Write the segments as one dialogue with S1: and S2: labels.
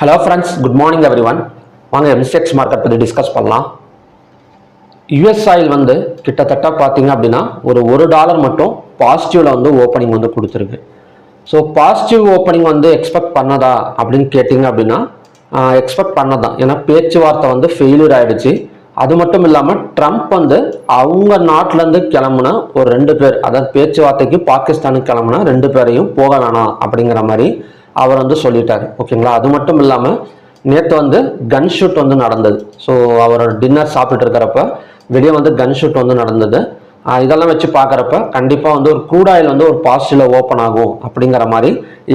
S1: Hello friends, good morning every one. வாங்க MCX market பற்றி discuss பண்ணலாம். யுஎஸ் ஆயில் வந்து கிட்டத்தட்ட பார்த்தீங்க அப்படின்னா ஒரு $1 மட்டும் பாசிட்டிவில் வந்து ஓப்பனிங் வந்து கொடுத்துருக்கு. ஸோ பாசிட்டிவ் ஓப்பனிங் வந்து எக்ஸ்பெக்ட் பண்ணதா அப்படின்னு கேட்டிங்க அப்படின்னா எக்ஸ்பெக்ட் பண்ணதான். ஏன்னா பேச்சுவார்த்தை வந்து ஃபெயிலியர் ஆகிடுச்சு. அது மட்டும் இல்லாமல் ட்ரம்ப் வந்து அவங்க நாட்டிலேருந்து கிளம்புன ஒரு 2 பேர், அதாவது பேச்சுவார்த்தைக்கு பாகிஸ்தானுக்கு கிளம்புன 2 பேரையும் போக வேணாம் அப்படிங்கிற மாதிரி அவர் வந்து சொல்லிட்டாரு. ஓகேங்களா. அது மட்டும் இல்லாமல் நேற்று வந்து கன் ஷூட் வந்து நடந்தது. ஸோ அவர் டின்னர் சாப்பிட்டு இருக்கிறப்ப வெளியே வந்து கன் ஷூட் வந்து நடந்தது. இதெல்லாம் வச்சு பார்க்குறப்ப கண்டிப்பாக வந்து ஒரு க்ரூட் ஆயில் வந்து ஒரு பாசிட்டிவில் ஓப்பன் ஆகும் அப்படிங்கிற மாதிரி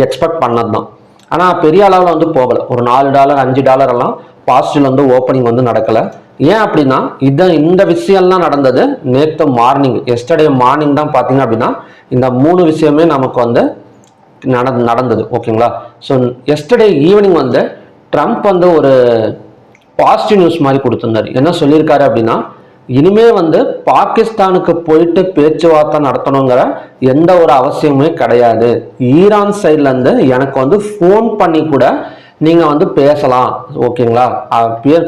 S1: எக்ஸ்பெக்ட் பண்ணது தான். ஆனால் பெரிய அளவில் வந்து போகலை. ஒரு $4 $5 எல்லாம் பாசிட்டிவ் வந்து ஓப்பனிங் வந்து நடக்கலை. ஏன் அப்படின்னா இந்த விஷயம்லாம் நடந்தது நேற்று மார்னிங், எஸ்டர்டே மார்னிங் தான் பார்த்தீங்க அப்படின்னா இந்த 3 விஷயமே நமக்கு வந்து நடந்தது. ஓகேங்களா. ஸோ எஸ்டர்டே ஈவினிங் வந்து ட்ரம்ப் வந்து ஒரு பாசிட்டிவ் நியூஸ் மாதிரி கொடுத்துருந்தாரு. என்ன சொல்லியிருக்காரு அப்படின்னா, இனிமே வந்து பாகிஸ்தானுக்கு போயிட்டு பேச்சுவார்த்தை நடத்தணுங்கிற எந்த ஒரு அவசியமே கிடையாது. ஈரான் சைட்ல இருந்து எனக்கு வந்து ஃபோன் பண்ணி கூட நீங்க வந்து பேசலாம். ஓகேங்களா.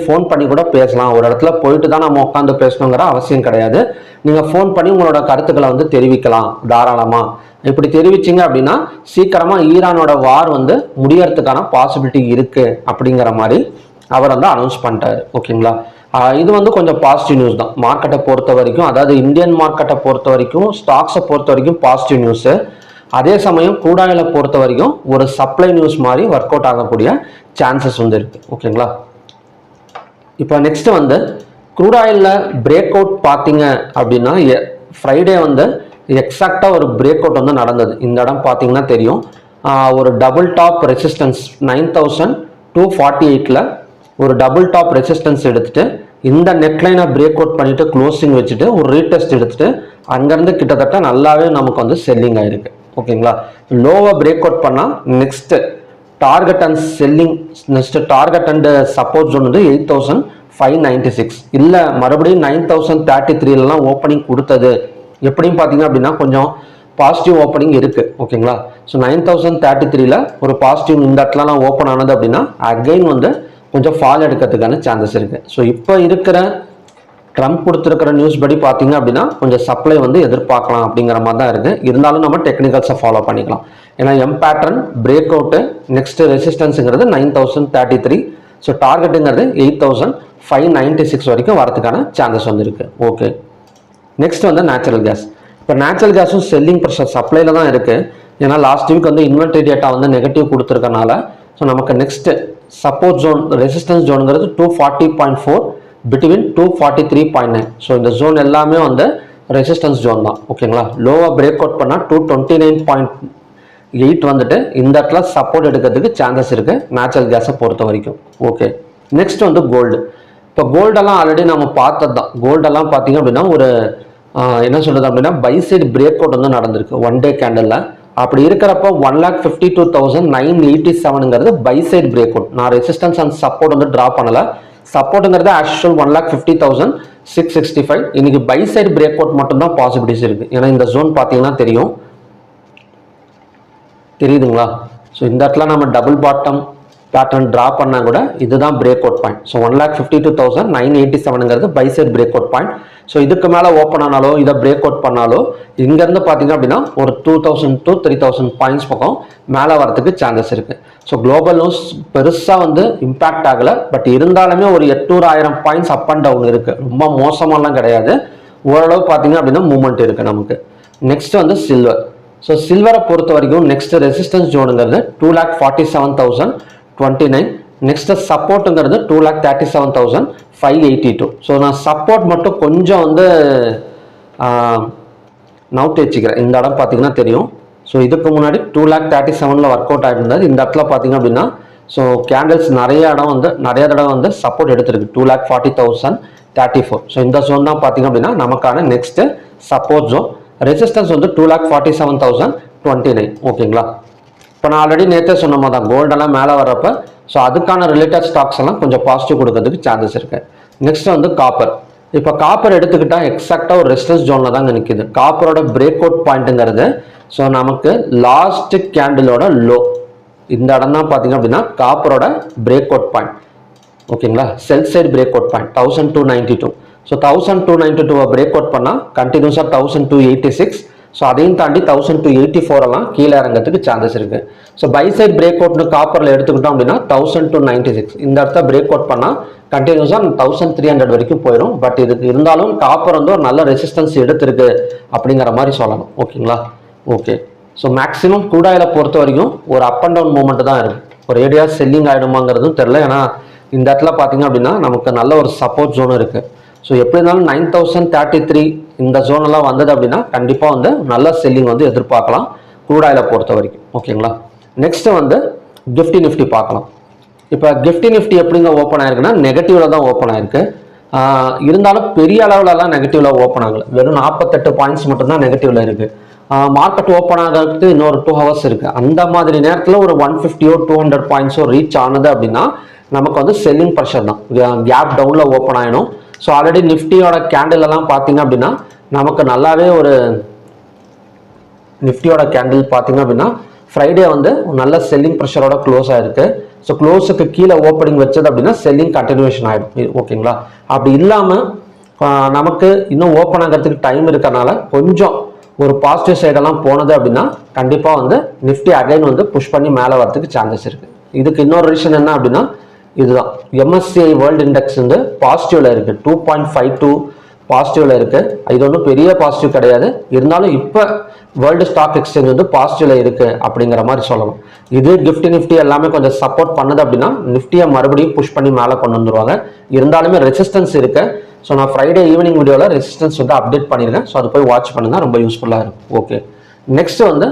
S1: ஃபோன் பண்ணி கூட பேசலாம். ஒரு இடத்துல போயிட்டு தான் நம்ம உட்காந்து பேசணுங்கிற அவசியம் கிடையாது. நீங்க ஃபோன் பண்ணி உங்களோட கருத்துக்களை வந்து தெரிவிக்கலாம் தாராளமா. இப்படி தெரிவிச்சிங்க அப்படின்னா சீக்கிரமா ஈரானோட வார் வந்து முடியறதுக்கான பாசிபிலிட்டி இருக்கு அப்படிங்கிற மாதிரி அவர் வந்து அனௌன்ஸ் பண்ணிட்டாரு. ஓகேங்களா. இது வந்து கொஞ்சம் பாசிட்டிவ் நியூஸ் தான் மார்க்கெட்டை பொறுத்த வரைக்கும். அதாவது இந்தியன் மார்க்கெட்டை பொறுத்த வரைக்கும், ஸ்டாக்ஸை பொறுத்த வரைக்கும் பாசிட்டிவ் நியூஸ். அதே சமயம் க்ரூட் ஆயிலை பொறுத்த வரைக்கும் ஒரு சப்ளை நியூஸ் மாதிரி ஒர்க் அவுட் ஆகக்கூடிய சான்சஸ் வந்து இருக்கு. ஓகேங்களா. இப்போ நெக்ஸ்ட் வந்து க்ரூட் ஆயிலில் பிரேக் அவுட் பார்த்தீங்க அப்படின்னா ஃப்ரைடே வந்து எக்ஸாக்டாக ஒரு பிரேக் அவுட் வந்து நடந்தது. இந்த இடம் பார்த்தீங்கன்னா தெரியும். ஒரு டபுள் டாப் ரெசிஸ்டன்ஸ் 9248 ஒரு டபுள் டாப் ரெசிஸ்டன்ஸ் எடுத்துட்டு இந்த நெக்லைனை பிரேக் அவுட் பண்ணிட்டு க்ளோசிங் வச்சுட்டு ஒரு ரீடெஸ்ட் எடுத்துட்டு அங்கேருந்து கிட்டத்தட்ட நல்லாவே நமக்கு வந்து செல்லிங் ஆயிருக்கு. ஓகேங்களா. லோவை பிரேக் அவுட் பண்ணால் next target and selling, next target and support zone வந்து 8596. இல்லை மறுபடியும் 9033 ஓப்பனிங் கொடுத்தது எப்படின்னு பார்த்தீங்க அப்படின்னா கொஞ்சம் பாசிட்டிவ் ஓப்பனிங் இருக்கு. ஓகேங்களா. ஸோ 9033 ஒரு பாசிட்டிவ் இந்த இடத்துலலாம் ஓப்பன் ஆனது அப்படின்னா அகைன் வந்து கொஞ்சம் ஃபால் எடுக்கிறதுக்கான சான்சஸ் இருக்கு. ஸோ இப்போ இருக்கிற ட்ரம்ப் கொடுத்துருக்கிற நியூஸ் படி பார்த்தீங்க அப்படின்னா கொஞ்சம் சப்ளை வந்து எதிர்பார்க்கலாம் அப்படிங்கிற மாதிரி தான் இருக்கு. இருந்தாலும் நம்ம டெக்னிக்கல்ஸை ஃபாலோ பண்ணிக்கலாம். ஏன்னா M pattern break out, next ரெசிஸ்டன்ஸுங்கிறது 9033. ஸோ டார்கெட்டுங்கிறது 8596 வரைக்கும் வரதுக்கான சான்சஸ் வந்து இருக்கு. ஓகே. நெக்ஸ்ட் வந்து நேச்சுரல் கேஸ். இப்போ நேச்சுரல் கேஸும் செல்லிங் ப்ரெஷர் சப்ளைல தான் இருக்கு. ஏன்னா லாஸ்ட் வீக் வந்து இன்வென்டரி டேட்டா வந்து நெகட்டிவ் கொடுத்துருக்கனால ஸோ நமக்கு நெக்ஸ்ட் சப்போர்ட் ஜோன் ரெசிஸ்டன்ஸ் ஜோனுங்கிறது 240.4 பிட்வீன் 243.9. ஸோ இந்த ஜோன் எல்லாமே வந்து ரெசிஸ்டன்ஸ் ஜோன் தான். ஓகேங்களா. லோவாக பிரேக் அவுட் பண்ணால் 229.8 வந்துட்டு இந்த இடத்துல சப்போர்ட் எடுக்கிறதுக்கு சான்சஸ் இருக்கு நேச்சுரல் கேஸை பொறுத்த வரைக்கும். ஓகே. நெக்ஸ்ட் வந்து கோல்டு. இப்போ கோல்டெல்லாம் ஆல்ரெடி நம்ம பார்த்தது தான். கோல்டெல்லாம் பார்த்தீங்க அப்படின்னா ஒரு என்ன சொல்றது அப்படின்னா பை சைடு பிரேக் அவுட் வந்து நடந்திருக்கு 1 டே கேண்டல்ல. அப்படி இருக்கிறப்ப 1,52,987 பை சைடு பிரேக் அவுட். நான் ரெசிஸ்டன்ஸ் அண்ட் சப்போர்ட் வந்து டிரா பண்ணல. சப்போர்ட்டுங்கிறது ஆக்சுவல் 1,50,665. இன்னைக்கு பை சைடு பிரேக் அவுட் மட்டும் தான் பாசிபிலிட்டிஸ் இருக்கு. ஏன்னா இந்த ஜோன் பார்த்தீங்கன்னா தெரியுதுங்களா. ஸோ இந்த இடத்துல நம்ம டபுள் பாட்டம் பேட்டர்ன் டிரா பண்ணா கூட இதுதான் break out point. So 1,52,987 buy side break out point. So இதுக்கு மேலே ஓப்பன் ஆனாலோ இதை பிரேக் அவுட் பண்ணாலோ இங்கேருந்து பார்த்தீங்க அப்படின்னா ஒரு 2000 to 3000 பாயிண்ட்ஸ் பக்கம் மேலே வரதுக்கு சான்சஸ் இருக்கு. ஸோ குளோபல் நியூஸ் பெருசாக வந்து இம்பாக்ட் ஆகலை. பட் இருந்தாலுமே ஒரு 800,000 பாயிண்ட்ஸ் அப் அண்ட் டவுன் இருக்கு. ரொம்ப மோசமாலாம் கிடையாது. ஓரளவு பார்த்தீங்க அப்படின்னா மூவ்மெண்ட் இருக்கு நமக்கு. நெக்ஸ்ட் வந்து சில்வர். ஸோ சில்வரை பொறுத்த வரைக்கும் நெக்ஸ்ட் ரெசிஸ்டன்ஸ் ஜோனுங்கிறது 2,47,029. நெக்ஸ்ட் சப்போர்ட்டுங்கிறது 2,37,582. ஸோ நான் சப்போர்ட் மட்டும் கொஞ்சம் வந்து நவுட் வச்சுக்கிறேன். இந்த இடம் பார்த்தீங்கன்னா தெரியும். ஸோ இதுக்கு முன்னாடி 2,37,000 ஒர்க் அவுட் ஆகிருந்தது. இந்த இடத்துல பார்த்தீங்க அப்படின்னா ஸோ கேண்டில்ஸ் நிறைய தடவை வந்து சப்போர்ட் எடுத்திருக்கு 2,40,034. ஸோ இந்த ஜோன் தான் பார்த்தீங்க அப்படின்னா நமக்கான நெக்ஸ்ட் சப்போர்ட் ஜோன். ரெசிஸ்டன்ஸ் வந்து 2,47,029. ஓகேங்களா. இப்போ நான் ஆல்ரெடி நேற்றே சொன்ன மாதிரி தான் கோல்டெல்லாம் மேலே வரப்போ ஸோ அதுக்கான ரிலேட்டட் ஸ்டாக்ஸ் எல்லாம் கொஞ்சம் பாசிட்டிவ் கொடுக்கறதுக்கு சான்சஸ் இருக்கு. நெக்ஸ்ட் வந்து காப்பர். இப்போ காப்பர் எடுத்துக்கிட்டா எக்ஸாக்டாக ஒரு ரெசிஸ்டன்ஸ் ஜோனில் தாங்க நிற்கிது. காப்பரோட பிரேக் அவுட் பாயிண்ட்டுங்கிறது ஸோ நமக்கு லாஸ்ட் கேண்டிலோட லோ இந்த இடம் தான் பார்த்தீங்க அப்படின்னா காப்பரோட பிரேக் அவுட் பாயிண்ட். ஓகேங்களா, sell side break out point 1292. So 1292 break out பண்ணால் கண்டினியூஸாக 1286. ஸோ அதையும் தாண்டி 1284 எல்லாம் கீழே இறங்கிறதுக்கு சான்சஸ் இருக்குது. ஸோ பை சைட் பிரேக் அவுட்னு காப்பரில் எடுத்துக்கிட்டோம் அப்படின்னா 1296 இந்த இடத்த பிரேக் அவுட் பண்ணால் கண்டினியூஸாக 1300 வரைக்கும் போயிடும். பட் இதுக்கு இருந்தாலும் காப்பர் வந்து ஒரு நல்ல ரெசிஸ்டன்ஸ் எடுத்திருக்கு அப்படிங்கிற மாதிரி சொல்லணும். ஓகேங்களா, ஓகே. ஸோ மேக்ஸிமம் கூடாயில பொறுத்த வரைக்கும் ஒரு அப் அண்ட் டவுன் மூமெண்ட் தான் இருக்குது. ஒரு ஏரியா செல்லிங் ஆகிடுமாங்கிறதும் தெரில. ஏன்னா இந்த இடத்துல பார்த்தீங்க அப்படின்னா நமக்கு நல்ல ஒரு சப்போர்ட் ஜோன் இருக்குது. ஸோ எப்படி இருந்தாலும் 9033 இந்த ஜோனெல்லாம் வந்தது அப்படின்னா கண்டிப்பாக வந்து நல்ல செல்லிங் வந்து எதிர்பார்க்கலாம் கூடாயில பொறுத்த வரைக்கும். ஓகேங்களா, நெக்ஸ்ட் வந்து நிஃப்டி நிஃப்டி பார்க்கலாம். இப்போ நிஃப்டி நிஃப்டி எப்படிங்க ஓப்பன் ஆயிருக்குன்னா நெகட்டிவ்ல தான் ஓப்பன் ஆயிருக்கு. இருந்தாலும் பெரிய அளவுலலாம் நெகட்டிவ்ல ஓப்பன் ஆகல. வெறும் 48 பாயிண்ட்ஸ் மட்டும்தான் நெகட்டிவ்ல இருக்கு. மார்க்கெட் ஓப்பன் ஆகிறதுக்கு இன்னொரு 2 ஹவர்ஸ் இருக்கு. அந்த மாதிரி நேரத்தில் ஒரு 150 200 பாயிண்ட்ஸோ ரீச் ஆனது அப்படின்னா நமக்கு வந்து செல்லிங் ப்ரெஷர் தான். கேப் டவுன்ல ஓப்பன் ஆயிடும். ஸோ ஆல்ரெடி நிஃப்டியோட கேண்டில் எல்லாம் பார்த்தீங்க அப்படின்னா நமக்கு நல்லாவே ஒரு நிஃப்டியோட கேண்டில் பார்த்தீங்க அப்படின்னா ஃப்ரைடே வந்து நல்ல செல்லிங் ப்ரெஷரோட க்ளோஸ் ஆயிருக்கு. ஸோ க்ளோஸுக்கு கீழே ஓப்பனிங் வச்சது அப்படின்னா செல்லிங் கண்டினியூஷன் ஆகிடும். ஓகேங்களா, அப்படி இல்லாமல் நமக்கு இன்னும் ஓப்பன் ஆகிறதுக்கு டைம் இருக்கிறனால கொஞ்சம் ஒரு பாசிட்டிவ் சைடெல்லாம் போனது அப்படின்னா கண்டிப்பாக வந்து நிஃப்டி அகைன் வந்து புஷ் பண்ணி மேலே வரதுக்கு சான்சஸ் இருக்குது. இதுக்கு இன்னொரு ரீசன் என்ன அப்படின்னா இதுதான், MSCI வேர்ல்டு இண்டெக்ஸ் வந்து பாசிட்டிவ்ல இருக்கு. 2.52 பாசிட்டிவ்ல இருக்கு. இது ஒன்றும் பெரிய பாசிட்டிவ் கிடையாது. இருந்தாலும் இப்போ வேர்ல்டு ஸ்டாக் எக்ஸ்சேஞ்ச் வந்து பாசிட்டிவ்ல இருக்கு அப்படிங்கிற மாதிரி சொல்லணும். இது நிஃப்டி எல்லாமே கொஞ்சம் சப்போர்ட் பண்ணுது அப்படின்னா நிஃப்டியை மறுபடியும் புஷ் பண்ணி மேலே கொண்டு வந்துருவாங்க. இருந்தாலுமே ரெசிஸ்டன்ஸ் இருக்கு. ஸோ நான் ஃப்ரைடே ஈவினிங் வீடியோவில் ரெசிஸ்டன்ஸ் வந்து அப்டேட் பண்ணியிருக்கேன். ஸோ அது போய் வாட்ச் பண்ணுங்க, ரொம்ப யூஸ்ஃபுல்லாக இருக்கும். ஓகே, நெக்ஸ்ட் வந்து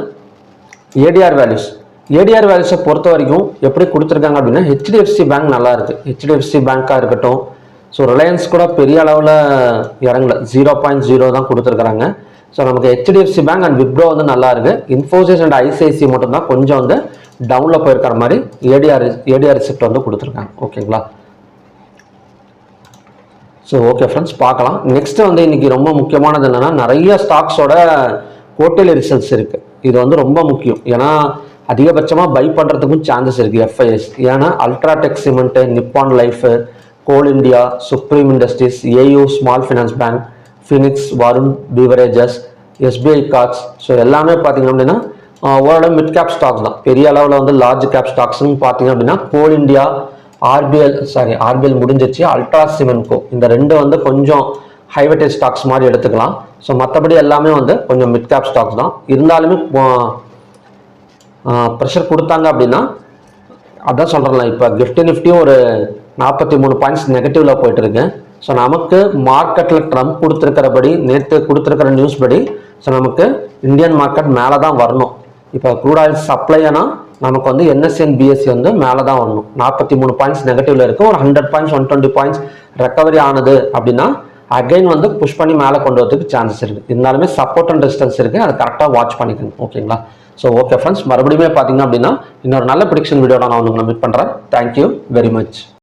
S1: ஏடிஆர் வேல்யூஸ். ஏடிஆர் வேல்யூஸை பொறுத்த வரைக்கும் எப்படி கொடுத்துருக்காங்க அப்படின்னா HDFC பேங்க் நல்லா இருக்கு. HDFC பேங்காக இருக்கட்டும். ஸோ ரிலையன்ஸ் கூட பெரிய அளவில் இறங்கல, 0.0 தான் கொடுத்துருக்காங்க. ஸோ நமக்கு HDFC பேங்க் அண்ட் விப்ரோ வந்து நல்லா இருக்கு. இன்ஃபோசிஸ் அண்ட் ICICI மட்டும் தான் கொஞ்சம் வந்து டவுனில் போயிருக்கிற மாதிரி ஏடிஆர் ரிசிப்ட் வந்து கொடுத்துருக்காங்க. ஓகேங்களா, ஸோ ஓகே ஃப்ரெண்ட்ஸ், பார்க்கலாம். நெக்ஸ்ட் வந்து இன்னைக்கு ரொம்ப முக்கியமானது என்னன்னா நிறைய ஸ்டாக்ஸோட குவார்ட்டர்லி ரிசல்ட்ஸ் இருக்கு. இது வந்து ரொம்ப முக்கியம். ஏன்னா அதிகபட்சமாக பை பண்ணுறதுக்கும் சான்சஸ் இருக்குது FIS. ஏன்னா UltraTech cement, Nippon Life, Coal India, Supreme Industries, AU small finance bank, Phoenix, Varun beverages, SBI cards. So எல்லாமே பார்த்தீங்க அப்படின்னா ஓரளவு மிட் கேப் ஸ்டாக்ஸ் தான். பெரிய அளவில் வந்து லார்ஜ் கேப் ஸ்டாக்ஸ்னு பார்த்தீங்க அப்படின்னா கோல் இண்டியா, ஆர்பிஎல் முடிஞ்சிச்சு, அல்ட்ரா சிமெண்ட்கோ, இந்த ரெண்டு வந்து கொஞ்சம் ஹைவேட்டேஜ் ஸ்டாக்ஸ் மாதிரி எடுத்துக்கலாம். ஸோ மற்றபடி எல்லாமே வந்து கொஞ்சம் மிட் கேப் ஸ்டாக்ஸ் தான். இருந்தாலுமே ப்ரெஷர் கொடுத்தாங்க அப்படின்னா அதான் சொல்கிறேன். இப்போ நிஃப்டியும் ஒரு 43 பாயிண்ட்ஸ் நெகட்டிவ்ல போயிட்டு இருக்கு. ஸோ நமக்கு மார்க்கெட்டில் ட்ரம்ப் கொடுத்துருக்கிறபடி, நேற்று கொடுத்துருக்கிற நியூஸ் படி, ஸோ நமக்கு இந்தியன் மார்க்கெட் மேலே தான் வரணும். இப்போ க்ரூட் ஆயில் சப்ளைனா நமக்கு வந்து NSE and BSE வந்து மேலே தான் வரணும். 43 பாயிண்ட்ஸ் நெகட்டிவ்ல இருக்கு. ஒரு 100 பாயிண்ட்ஸ் 120 பாயிண்ட்ஸ் ரெக்கவரி ஆனது அப்படின்னா அகைன் வந்து புஷ் பண்ணி மேலே கொண்டு வரதுக்கு சான்சஸ் இருக்கு. இருந்தாலுமே சப்போர்ட் அண்ட் ரெசிஸ்டன்ஸ் இருக்கு, அதை கரெக்டாக வாட்ச் பண்ணிக்கணும். ஓகேங்களா, ஸோ ஓகே ஃப்ரெண்ட்ஸ், மறுபடியும் பார்த்தீங்க அப்படின்னா இன்னொரு நல்ல ப்ரெடிக்ஷன் வீடியோட நான் உங்களுக்கு மீட் பண்ணுறேன். Thank you very much.